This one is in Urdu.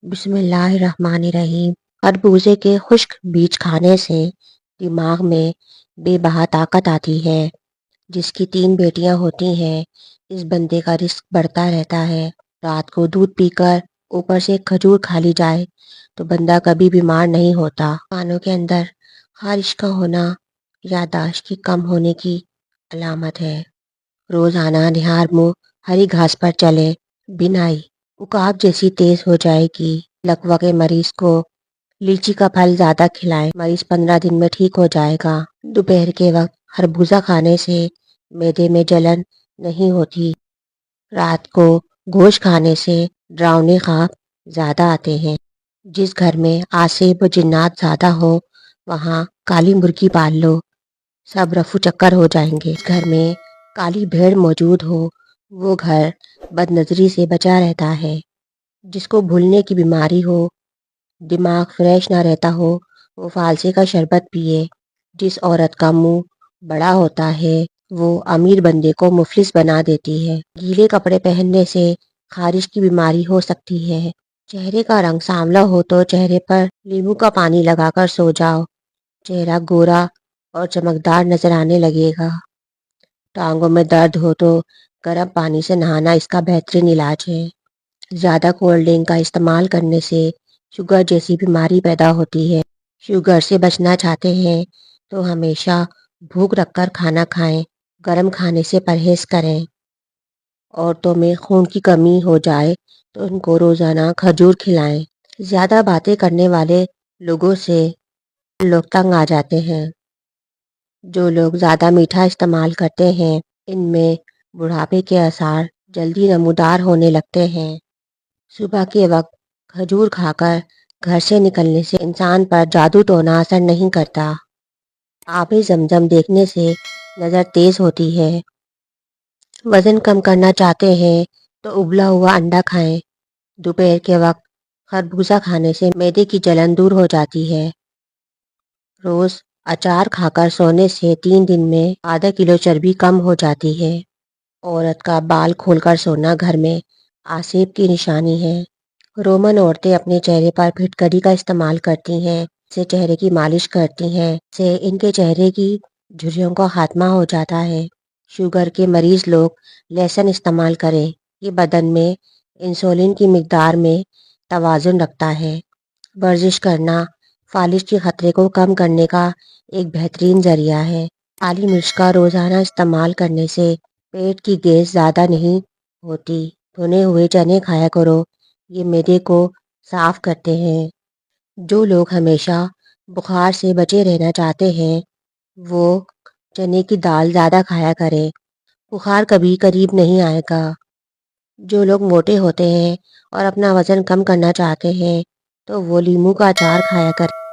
بسم اللہ الرحمن الرحیم۔ خربوزے کے خشک بیج کھانے سے دماغ میں بے بہا طاقت آتی ہے۔ جس کی 3 بیٹیاں ہوتی ہیں، اس بندے کا رزق بڑھتا رہتا ہے۔ رات کو دودھ پی کر اوپر سے کھجور کھا لی جائے تو بندہ کبھی بیمار نہیں ہوتا۔ کانوں کے اندر خارش کا ہونا یادداشت کی کم ہونے کی علامت ہے۔ روزانہ نہار منہ ہری گھاس پر چلے۔ بینائی عکاب جیسی تیز ہو جائے گی۔ لکوہ کے مریض کو لیچی کا پھل زیادہ کھلائیں، مریض 15 دن میں ٹھیک ہو جائے گا۔ دوپہر کے وقت خربوزہ کھانے سے معدے میں جلن نہیں ہوتی۔ رات کو گوشت کھانے سے ڈراؤنے خواب زیادہ آتے ہیں۔ جس گھر میں آسیب و جنات زیادہ ہو وہاں کالی مرغی پال لو، سب رفو چکر ہو جائیں گے۔ جس گھر میں کالی بھیڑ موجود ہو وہ گھر بد نظری سے بچا رہتا ہے۔ جس کو بھولنے کی بیماری ہو، دماغ فریش نہ رہتا ہو، وہ فالسے کا شربت پیے۔ جس عورت کا منہ بڑا ہوتا ہے وہ امیر بندے کو مفلس بنا دیتی ہے۔ گیلے کپڑے پہننے سے خارش کی بیماری ہو سکتی ہے۔ چہرے کا رنگ سانولا ہو تو چہرے پر لیموں کا پانی لگا کر سو جاؤ، چہرہ گورا اور چمکدار نظر آنے لگے گا۔ ٹانگوں میں درد ہو تو گرم پانی سے نہانا اس کا بہترین علاج ہے۔ زیادہ کولڈ ڈرنک کا استعمال کرنے سے شوگر جیسی بیماری پیدا ہوتی ہے۔ شوگر سے بچنا چاہتے ہیں تو ہمیشہ بھوک رکھ کر کھانا کھائیں، گرم کھانے سے پرہیز کریں۔ عورتوں میں خون کی کمی ہو جائے تو ان کو روزانہ کھجور کھلائیں۔ زیادہ باتیں کرنے والے لوگوں سے لوگ تنگ آ جاتے ہیں۔ جو لوگ زیادہ میٹھا استعمال کرتے ہیں ان میں بڑھاپے کے آثار جلدی نمودار ہونے لگتے ہیں۔ صبح کے وقت کھجور کھا کر گھر سے نکلنے سے انسان پر جادو ٹونا اثر نہیں کرتا۔ آب زمزم دیکھنے سے نظر تیز ہوتی ہے۔ وزن کم کرنا چاہتے ہیں تو ابلا ہوا انڈا کھائیں۔ دوپہر کے وقت خربوزہ کھانے سے معدے کی جلن دور ہو جاتی ہے۔ روز اچار کھا کر سونے سے 3 دن میں آدھا کلو چربی کم ہو جاتی ہے۔ عورت کا بال کھول کر سونا گھر میں آسیب کی نشانی ہے۔ رومن عورتیں اپنے چہرے پر پھٹکری کا استعمال کرتی ہیں، سے چہرے کی مالش کرتی ہیں، سے ان کے چہرے کی جھریوں کا خاتمہ ہو جاتا ہے۔ شوگر کے مریض لوگ لہسن استعمال کریں، یہ بدن میں انسولین کی مقدار میں توازن رکھتا ہے۔ ورزش کرنا فالج کے خطرے کو کم کرنے کا ایک بہترین ذریعہ ہے۔ کالی مرچ کا روزانہ استعمال کرنے سے پیٹ کی گیس زیادہ نہیں ہوتی۔ بھنے ہوئے چنے کھایا کرو، یہ معدے کو صاف کرتے ہیں۔ جو لوگ ہمیشہ بخار سے بچے رہنا چاہتے ہیں وہ چنے کی دال زیادہ کھایا کریں، بخار کبھی قریب نہیں آئے گا۔ جو لوگ موٹے ہوتے ہیں اور اپنا وزن کم کرنا چاہتے ہیں تو وہ لیموں کا اچار کھایا کریں۔